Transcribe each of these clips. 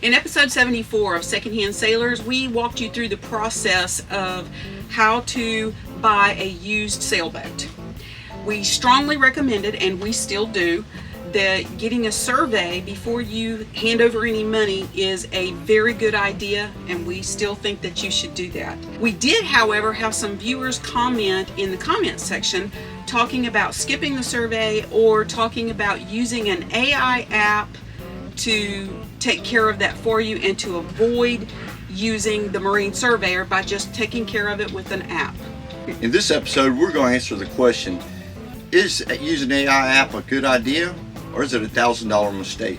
In episode 74 of Secondhand Sailors, we walked you through the process of how to buy a used sailboat. We strongly recommended, and we still do, that getting a survey before you hand over any money is a very good idea, and we still think that you should do that. We did, however, have some viewers comment in the comments section talking about skipping the survey or talking about using an AI app to take care of that for you and to avoid using the Marine Surveyor by just taking care of it with an app. In this episode, we're going to answer the question, is using an AI app a good idea, or is it a $1,000 mistake?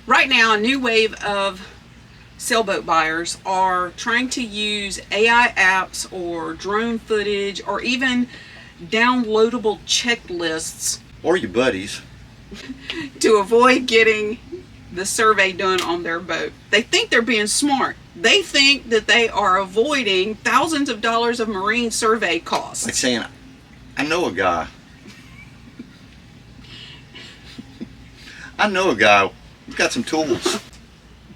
Right now, a new wave of sailboat buyers are trying to use AI apps or drone footage or even downloadable checklists, Or your buddies. to avoid getting the survey done on their boat. They think they're being smart. They think that they are avoiding thousands of dollars of marine survey costs. Like saying, I know a guy. I know a guy. He's got some tools.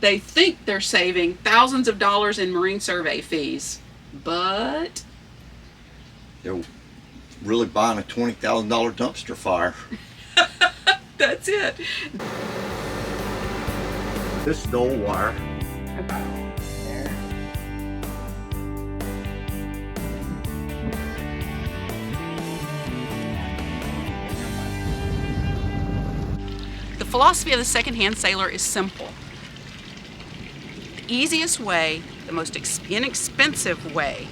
They think they're saving thousands of dollars in marine survey fees, but They're really buying a $20,000 dumpster fire. that's it. This dull wire. The philosophy of the Secondhand Sailor is simple. The easiest way, the most inexpensive way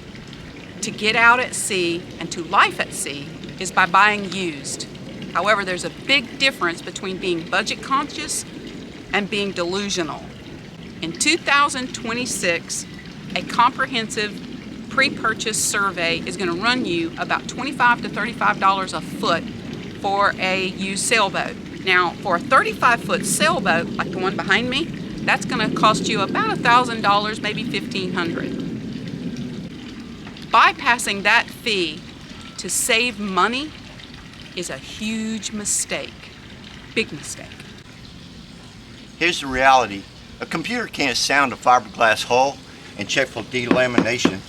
to get out at sea and to life at sea is by buying used. However, there's a big difference between being budget conscious and being delusional. In 2026, a comprehensive pre-purchase survey is going to run you about $25 to $35 a foot for a used sailboat. Now, for a 35-foot sailboat, like the one behind me, that's going to cost you about $1,000, maybe $1,500. Bypassing that fee to save money is a huge mistake. Big mistake. Here's the reality. A computer can't sound a fiberglass hull and check for delamination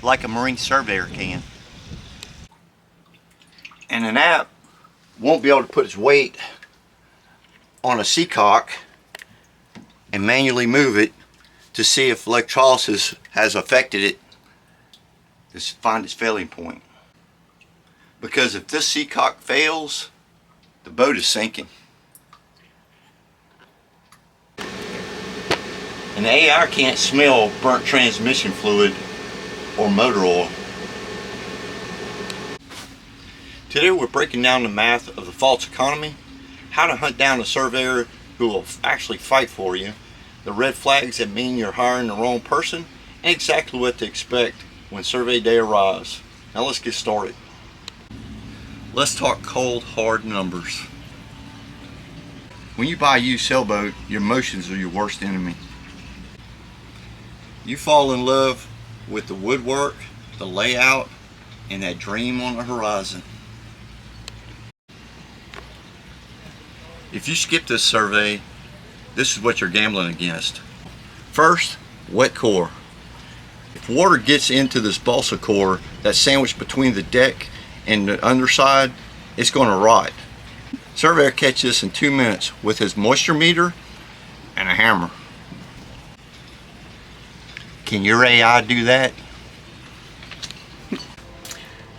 like a marine surveyor can. And an app won't be able to put its weight on a seacock and manually move it to see if electrolysis has affected it to find its failing point. Because if this seacock fails, the boat is sinking. An AI can't smell burnt transmission fluid or motor oil. Today we're breaking down the math of the false economy, how to hunt down a surveyor who will actually fight for you, the red flags that mean you're hiring the wrong person, and exactly what to expect when survey day arrives. Now let's get started. Let's talk cold, hard numbers. When you buy a used sailboat, your emotions are your worst enemy. You fall in love with the woodwork, the layout, and that dream on the horizon. If you skip this survey, this is what you're gambling against. First, wet core. If water gets into this balsa core that's sandwiched between the deck and the underside, it's going to rot. Surveyor catches this in 2 minutes with his moisture meter and a hammer. Can your AI do that?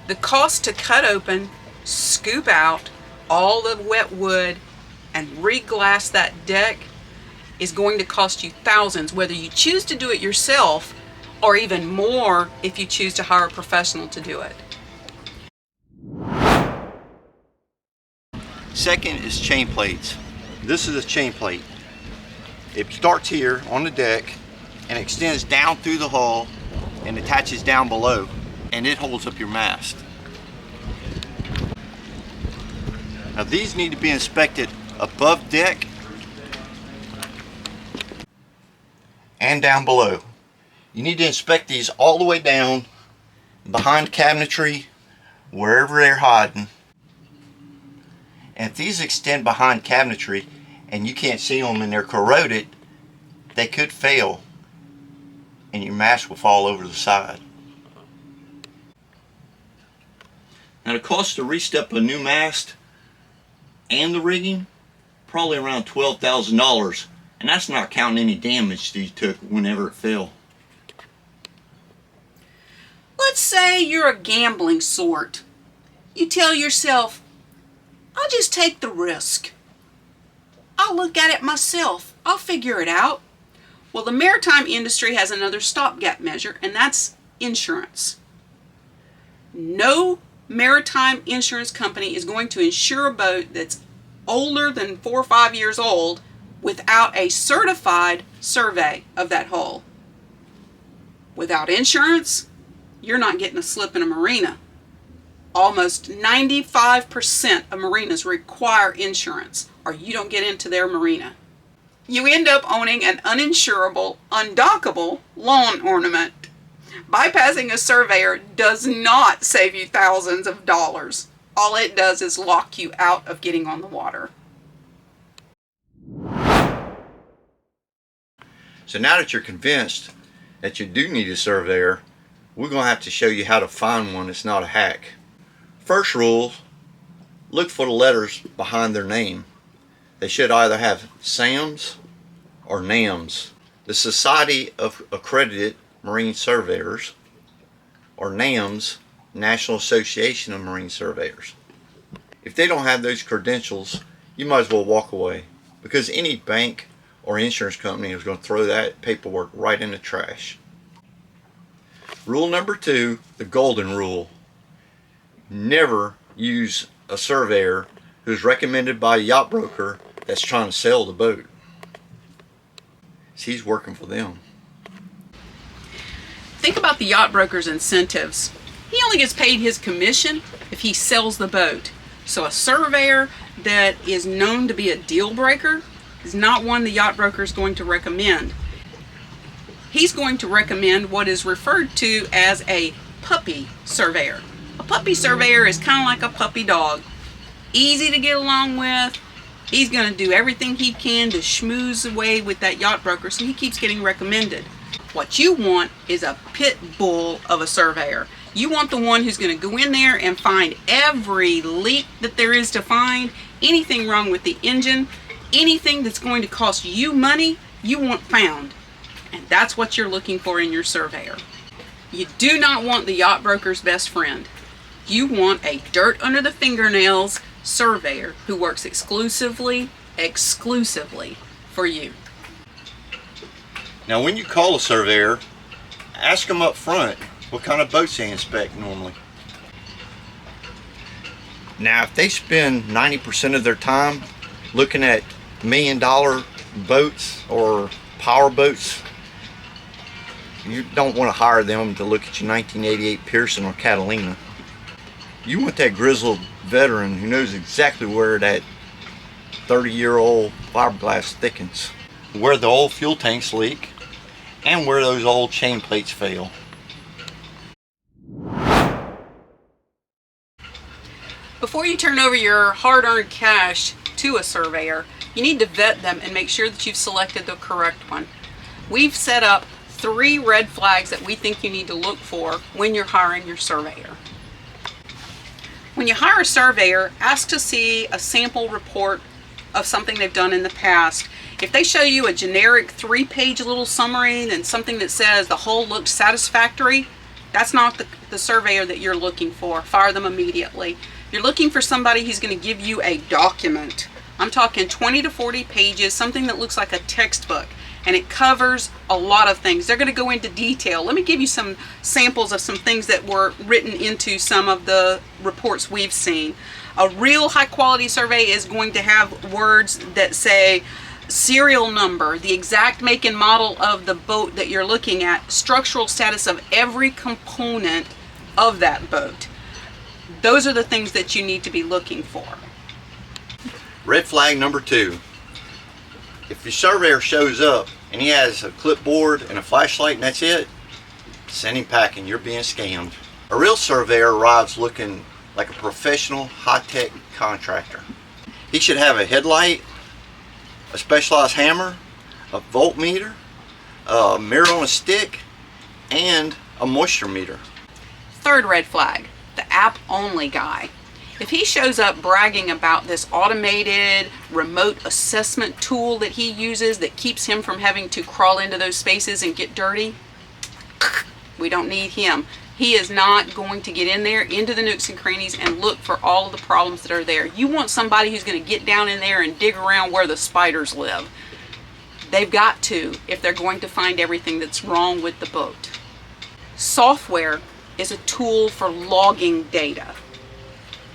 The cost to cut open, scoop out all the wet wood, and re-glass that deck is going to cost you thousands, whether you choose to do it yourself or even more if you choose to hire a professional to do it. Second is chain plates. This is a chain plate. It starts here on the deck and extends down through the hull and attaches down below, and it holds up your mast. Now these need to be inspected above deck, and down below. You need to inspect these all the way down, behind cabinetry, wherever they're hiding. And if these extend behind cabinetry and you can't see them and they're corroded, they could fail and your mast will fall over the side. Now the cost to restep a new mast and the rigging, probably around $12,000, and that's not counting any damage that you took whenever it fell. Let's say you're a gambling sort. You tell yourself, I'll just take the risk. I'll look at it myself. I'll figure it out. Well, the maritime industry has another stopgap measure, and that's insurance. No maritime insurance company is going to insure a boat that's older than 4 or 5 years old without a certified survey of that hull. Without insurance, you're not getting a slip in a marina. Almost 95% of marinas require insurance, or you don't get into their marina. You end up owning an uninsurable, undockable lawn ornament. Bypassing a surveyor does not save you thousands of dollars. All it does is lock you out of getting on the water. So now that you're convinced that you do need a surveyor, we're going to have to show you how to find one that's not a hack. First rule, look for the letters behind their name. They should either have SAMS or NAMS. The Society of Accredited Marine Surveyors, or NAMS, National Association of Marine Surveyors. If they don't have those credentials, you might as well walk away, because any bank or insurance company is going to throw that paperwork right in the trash. Rule number 2, the golden rule. Never use a surveyor who's recommended by a yacht broker that's trying to sell the boat. He's working for them. Think about the yacht broker's incentives. He only gets paid his commission if he sells the boat. So a surveyor that is known to be a deal breaker is not one the yacht broker is going to recommend. He's going to recommend what is referred to as a puppy surveyor. A puppy surveyor is kind of like a puppy dog. Easy to get along with. He's going to do everything he can to schmooze away with that yacht broker, so he keeps getting recommended. What you want is a pit bull of a surveyor. You want the one who's going to go in there and find every leak that there is to find, anything wrong with the engine, anything that's going to cost you money, you want found. And that's what you're looking for in your surveyor. You do not want the yacht broker's best friend. You want a dirt under the fingernails surveyor who works exclusively for you. Now when you call a surveyor, ask them up front what kind of boats they inspect normally. Now if they spend 90% of their time looking at $1 million boats or power boats, you don't want to hire them to look at your 1988 Pearson or Catalina. You want that grizzled veteran who knows exactly where that 30-year-old fiberglass thickens, where the old fuel tanks leak, and where those old chain plates fail. Before you turn over your hard-earned cash to a surveyor, you need to vet them and make sure that you've selected the correct one. We've set up 3 red flags that we think you need to look for when you're hiring your surveyor. When you hire a surveyor, ask to see a sample report of something they've done in the past. If they show you a generic 3-page little summary and something that says the hull looks satisfactory, that's not the surveyor that you're looking for. Fire them immediately. You're looking for somebody who's going to give you a document. I'm talking 20 to 40 pages, something that looks like a textbook, and it covers a lot of things. They're going to go into detail. Let me give you some samples of some things that were written into some of the reports we've seen. A real high quality survey is going to have words that say serial number, the exact make and model of the boat that you're looking at, structural status of every component of that boat. Those are the things that you need to be looking for. Red flag number 2. If your surveyor shows up and he has a clipboard and a flashlight and that's it, send him packing. You're being scammed. A real surveyor arrives looking like a professional high-tech contractor. He should have a headlight, a specialized hammer, a voltmeter, a mirror on a stick, and a moisture meter. Third red flag, the app-only guy. If he shows up bragging about this automated remote assessment tool that he uses that keeps him from having to crawl into those spaces and get dirty, we don't need him. He is not going to get in there into the nooks and crannies and look for all of the problems that are there. You want somebody who's going to get down in there and dig around where the spiders live. They've got to, if they're going to find everything that's wrong with the boat. Software is a tool for logging data.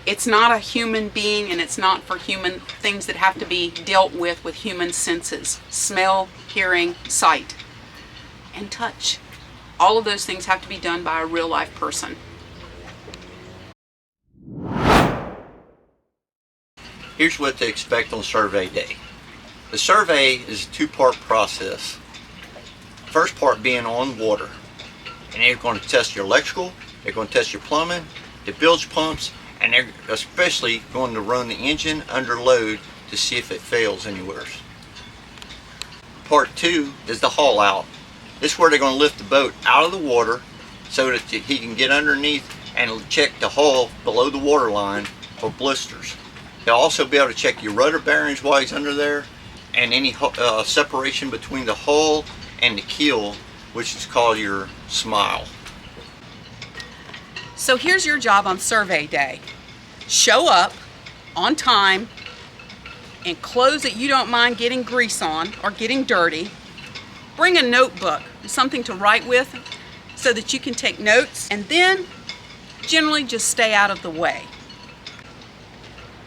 It's not a human being, and it's not for human things that have to be dealt with human senses. Smell, hearing, sight, and touch. All of those things have to be done by a real life person. Here's what to expect on survey day. The survey is a 2-part process. First part being on water. And they're going to test your electrical, they're going to test your plumbing, the bilge pumps, and they're especially going to run the engine under load to see if it fails anywhere. Part 2 is the haul out. This is where they're going to lift the boat out of the water so that he can get underneath and check the hull below the water line for blisters. They'll also be able to check your rudder bearings while he's under there, and any separation between the hull and the keel, which is called your smile. So here's your job on survey day. Show up on time in clothes that you don't mind getting grease on or getting dirty. Bring a notebook, something to write with so that you can take notes, and then generally just stay out of the way.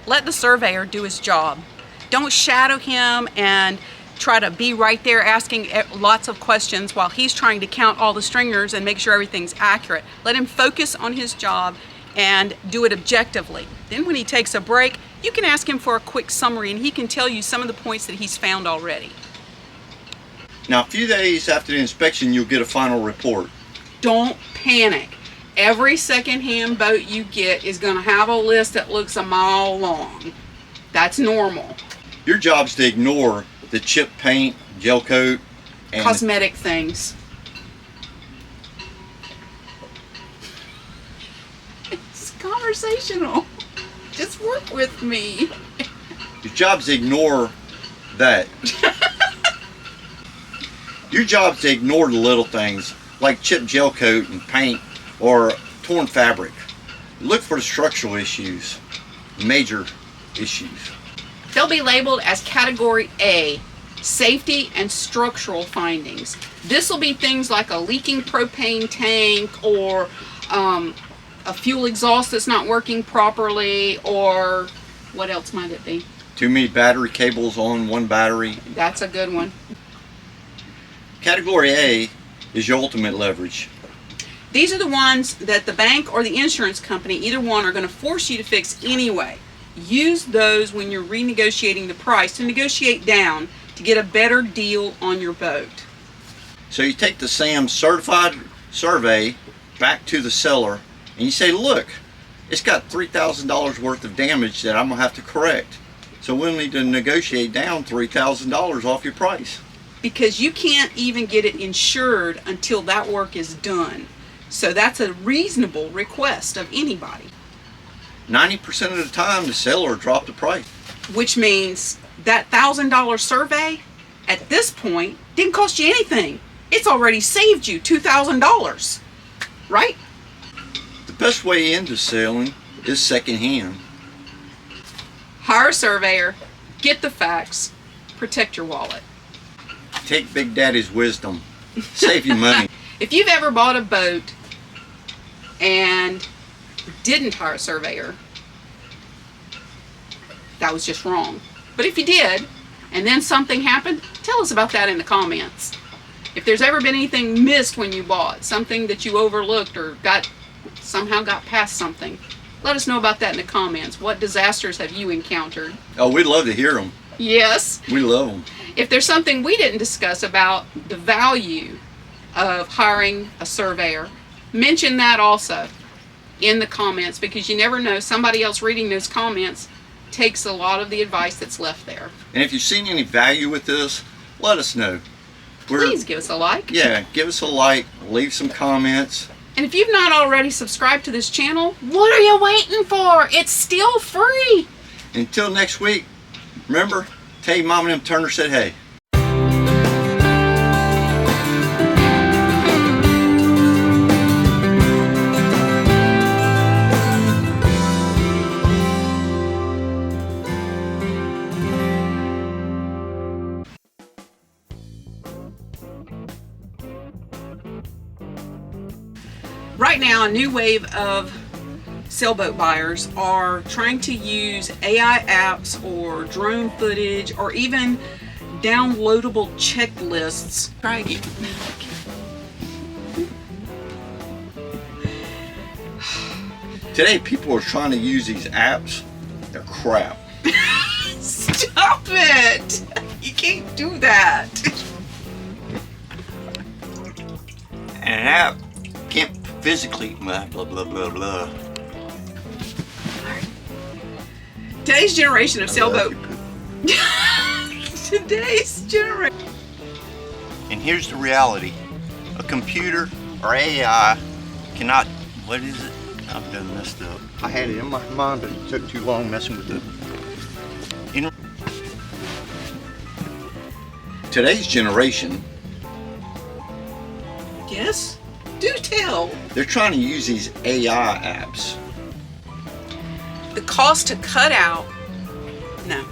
Let the surveyor do his job. Don't shadow him and try to be right there asking lots of questions while he's trying to count all the stringers and make sure everything's accurate. Let him focus on his job and do it objectively. Then when he takes a break, you can ask him for a quick summary and he can tell you some of the points that he's found already. Now, a few days after the inspection, you'll get a final report. Don't panic. Every secondhand boat you get is going to have a list that looks a mile long. That's normal. Your job's to ignore the chip paint, gel coat, and cosmetic things. It's conversational. Just work with me. Your job's to ignore that. Your job's to ignore the little things like chipped gel coat and paint or torn fabric. Look for the structural issues, major issues. They'll be labeled as Category A, safety and structural findings. This will be things like a leaking propane tank or a fuel exhaust that's not working properly, or what else might it be? Too many battery cables on one battery. That's a good one. Category A is your ultimate leverage. These are the ones that the bank or the insurance company, either one, are going to force you to fix anyway. Use those when you're renegotiating the price to negotiate down to get a better deal on your boat. So you take the SAM certified survey back to the seller and you say, look, it's got $3,000 worth of damage that I'm going to have to correct. So we'll need to negotiate down $3,000 off your price. Because you can't even get it insured until that work is done. So that's a reasonable request of anybody. 90% of the time, the seller will drop the price. Which means that $1,000 survey at this point didn't cost you anything. It's already saved you $2,000, right? The best way into sailing is secondhand. Hire a surveyor, get the facts, protect your wallet. Take Big Daddy's wisdom. Save you money. If you've ever bought a boat and didn't hire a surveyor, that was just wrong. But if you did, and then something happened, tell us about that in the comments. If there's ever been anything missed when you bought, something that you overlooked or somehow got past something, Let us know about that in the comments. What disasters have you encountered? Oh, we'd love to hear them. Yes. We love them. If there's something we didn't discuss about the value of hiring a surveyor, mention that also in the comments, because you never know, somebody else reading those comments takes a lot of the advice that's left there. And if you've seen any value with this, let us know. Please give us a like. Yeah, give us a like, leave some comments. And if you've not already subscribed to this channel, what are you waiting for? It's still free. Until next week, remember, tell your mom and them Turner said hey. Right now, a new wave of sailboat buyers are trying to use AI apps or drone footage or even downloadable checklists. Try again. Today, people are trying to use these apps. They're crap. Stop it! You can't do that. An app can't physically blah blah blah blah blah. Today's generation of sailboat. Today's generation. And here's the reality: a computer or AI cannot. What is it? I've done messed up. I had it in my mind, but it took too long messing with it. Today's generation. Yes? Do tell. They're trying to use these AI apps. The cost to cut out. No.